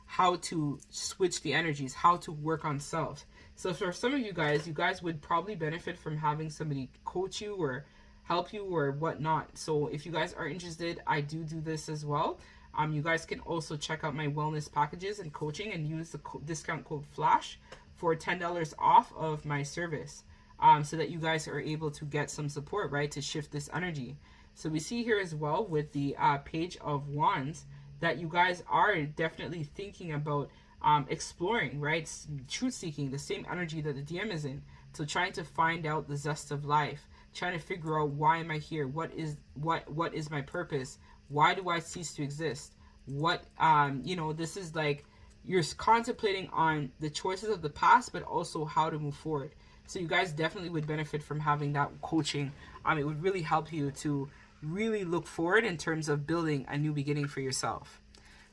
how to switch the energies, how to work on self. So for some of you guys would probably benefit from having somebody coach you or help you or whatnot. So if you guys are interested, I do this as well. You guys can also check out my wellness packages and coaching and use the discount code FLASH for $10 off of my service, so that you guys are able to get some support, right, to shift this energy. So we see here as well with the Page of Wands that you guys are definitely thinking about exploring, right, truth seeking, the same energy that the DM is in. So trying to find out the zest of life, trying to figure out, why am I here? What is my purpose? Why do I cease to exist? This is like you're contemplating on the choices of the past, but also how to move forward. So you guys definitely would benefit from having that coaching. It would really help you to really look forward in terms of building a new beginning for yourself.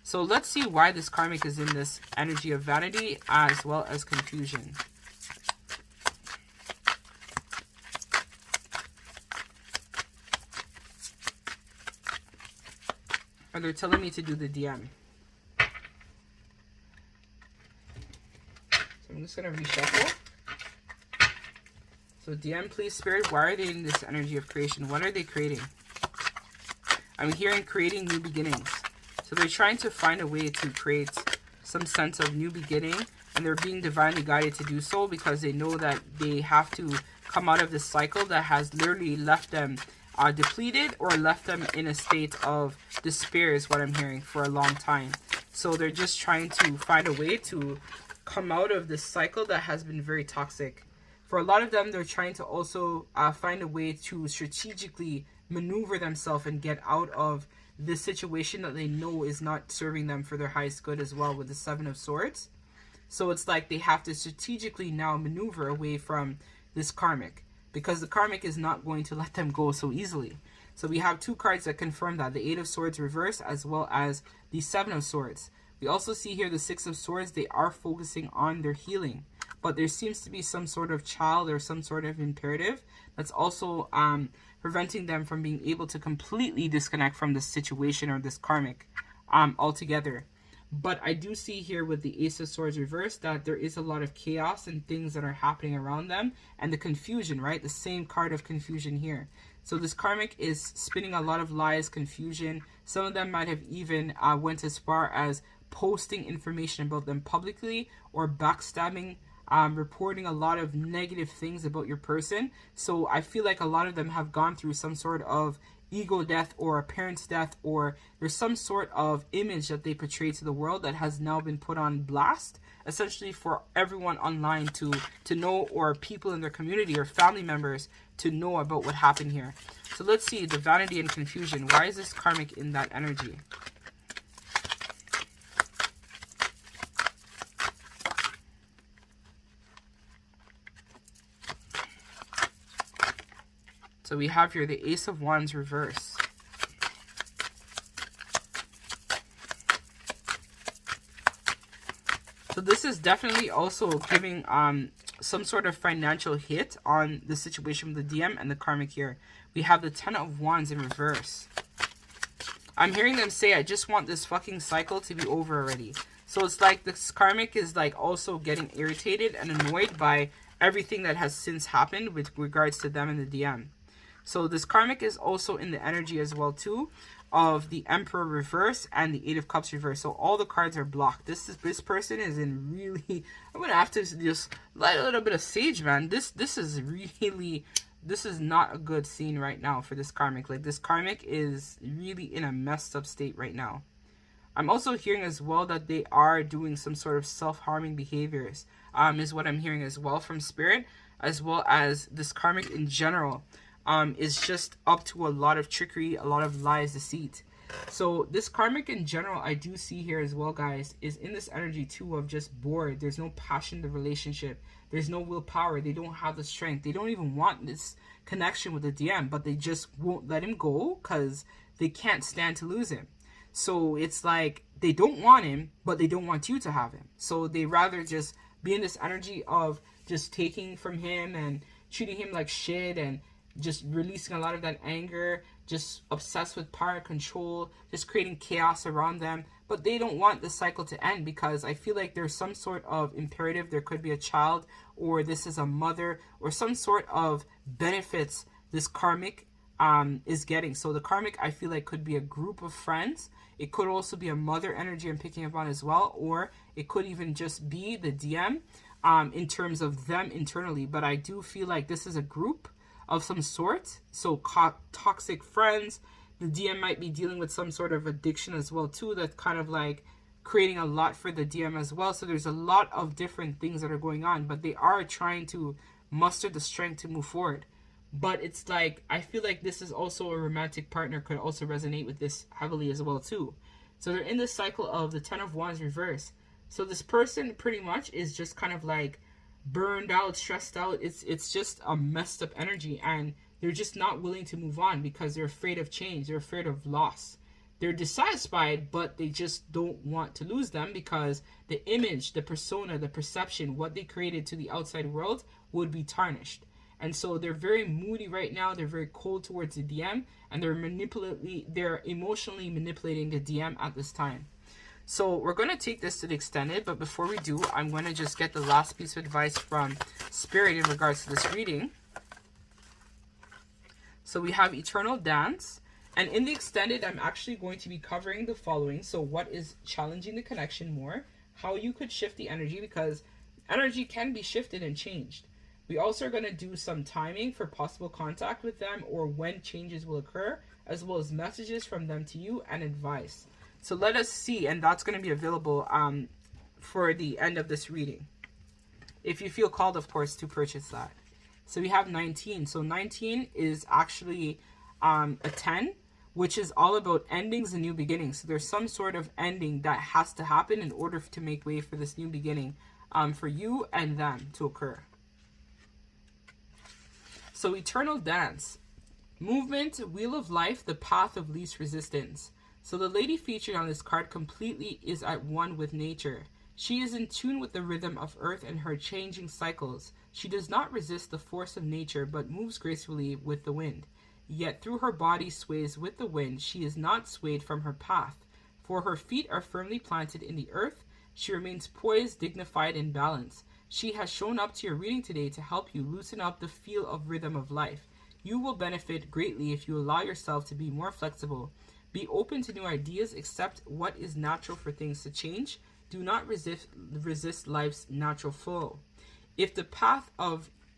So let's see why this karmic is in this energy of vanity as well as confusion. Or they're telling me to do the DM. So I'm just going to reshuffle. So DM, please, Spirit, why are they in this energy of creation? What are they creating? I'm hearing creating new beginnings. So they're trying to find a way to create some sense of new beginning, and they're being divinely guided to do so because they know that they have to come out of this cycle that has literally left them depleted or left them in a state of despair, is what I'm hearing, for a long time. So they're just trying to find a way to come out of this cycle that has been very toxic. For a lot of them, they're trying to also find a way to strategically maneuver themselves and get out of this situation that they know is not serving them for their highest good as well, with the Seven of Swords. So it's like they have to strategically now maneuver away from this karmic, because the karmic is not going to let them go so easily. So we have two cards that confirm that, the Eight of Swords reverse as well as the Seven of Swords. We also see here the Six of Swords. They are focusing on their healing, but there seems to be some sort of child or some sort of imperative that's also preventing them from being able to completely disconnect from this situation or this karmic altogether. But I do see here with the Ace of Swords reversed that there is a lot of chaos and things that are happening around them, and the confusion, right? The same card of confusion here. So this karmic is spinning a lot of lies, confusion. Some of them might have even went as far as posting information about them publicly, or backstabbing, reporting a lot of negative things about your person. So I feel like a lot of them have gone through some sort of ego death or a parent's death, or there's some sort of image that they portray to the world that has now been put on blast, essentially for everyone online to know, or people in their community or family members to know about what happened here. So let's see the vanity and confusion. Why is this karmic in that energy? So we have here the Ace of Wands reverse. So this is definitely also giving some sort of financial hit on the situation with the DM and the karmic here. We have the Ten of Wands in reverse. I'm hearing them say, I just want this fucking cycle to be over already. So it's like this karmic is like also getting irritated and annoyed by everything that has since happened with regards to them and the DM. So this karmic is also in the energy as well too of the Emperor reverse and the Eight of Cups reverse. So all the cards are blocked. This person is in really, I'm gonna have to just light a little bit of sage, man. This is not a good scene right now for this karmic. Like, this karmic is really in a messed up state right now. I'm also hearing as well that they are doing some sort of self-harming behaviors, is what I'm hearing as well from Spirit, as well as this karmic in general. is just up to a lot of trickery, a lot of lies, deceit. So this karmic in general, I do see here as well, guys, is in this energy too of just bored. There's no passion in the relationship. There's no willpower. They don't have the strength. They don't even want this connection with the DM, but they just won't let him go because they can't stand to lose him. So it's like they don't want him, but they don't want you to have him. So they rather just be in this energy of just taking from him and treating him like shit and just releasing a lot of that anger, just obsessed with power, control, just creating chaos around them. But they don't want the cycle to end because I feel like there's some sort of imperative. There could be a child, or this is a mother, or some sort of benefits this karmic is getting. So the karmic, I feel like, could be a group of friends. It could also be a mother energy I'm picking up on as well, or it could even just be the DM in terms of them internally. But I do feel like this is a group of some sort. So toxic friends. The DM might be dealing with some sort of addiction as well too, that's kind of like creating a lot for the DM as well. So there's a lot of different things that are going on, but they are trying to muster the strength to move forward. But it's like, I feel like this is also a romantic partner could also resonate with this heavily as well too. So they're in this cycle of the 10 of Wands reverse. So this person pretty much is just kind of like burned out, stressed out. It's just a messed up energy, and they're just not willing to move on because they're afraid of change. They're afraid of loss. They're dissatisfied, but they just don't want to lose them because the image, the persona, the perception, what they created to the outside world would be tarnished. And so they're very moody right now. They're very cold towards the DM, and they're emotionally manipulating the DM at this time. So we're going to take this to the extended, but before we do, I'm going to just get the last piece of advice from Spirit in regards to this reading. So we have Eternal Dance, and in the extended, I'm actually going to be covering the following. So what is challenging the connection more, how you could shift the energy, because energy can be shifted and changed. We also are going to do some timing for possible contact with them or when changes will occur, as well as messages from them to you and advice. So let us see, and that's going to be available for the end of this reading. If you feel called, of course, to purchase that. So we have 19. So 19 is actually a 10, which is all about endings and new beginnings. So there's some sort of ending that has to happen in order to make way for this new beginning for you and them to occur. So Eternal Dance. Movement, Wheel of Life, the path of least resistance. So the lady featured on this card completely is at one with nature. She is in tune with the rhythm of earth and her changing cycles. She does not resist the force of nature, but moves gracefully with the wind. Yet through her body sways with the wind, she is not swayed from her path. For her feet are firmly planted in the earth. She remains poised, dignified, and balanced. She has shown up to your reading today to help you loosen up the feel of rhythm of life. You will benefit greatly if you allow yourself to be more flexible. Be open to new ideas, accept what is natural for things to change. Do not resist life's natural flow. If the path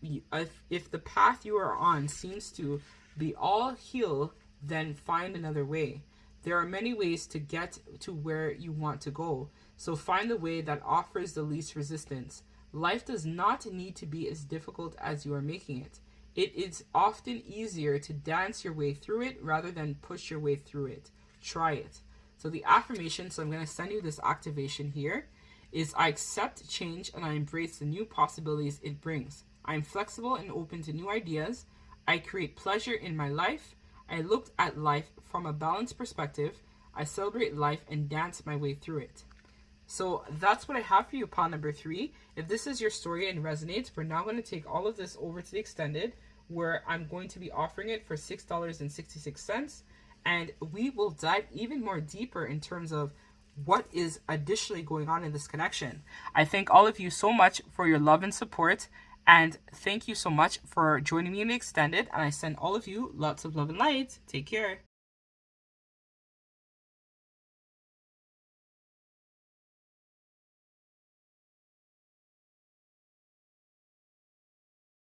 you are on seems to be all hill, then find another way. There are many ways to get to where you want to go, so find the way that offers the least resistance. Life does not need to be as difficult as you are making it. It is often easier to dance your way through it rather than push your way through it. Try it. So the affirmation, so I'm going to send you this activation here, is I accept change and I embrace the new possibilities it brings. I am flexible and open to new ideas. I create pleasure in my life. I look at life from a balanced perspective. I celebrate life and dance my way through it. So that's what I have for you upon number 3. If this is your story and resonates, we're now going to take all of this over to the extended, where I'm going to be offering it for $6.66. And we will dive even more deeper in terms of what is additionally going on in this connection. I thank all of you so much for your love and support. And thank you so much for joining me in the extended. And I send all of you lots of love and light. Take care.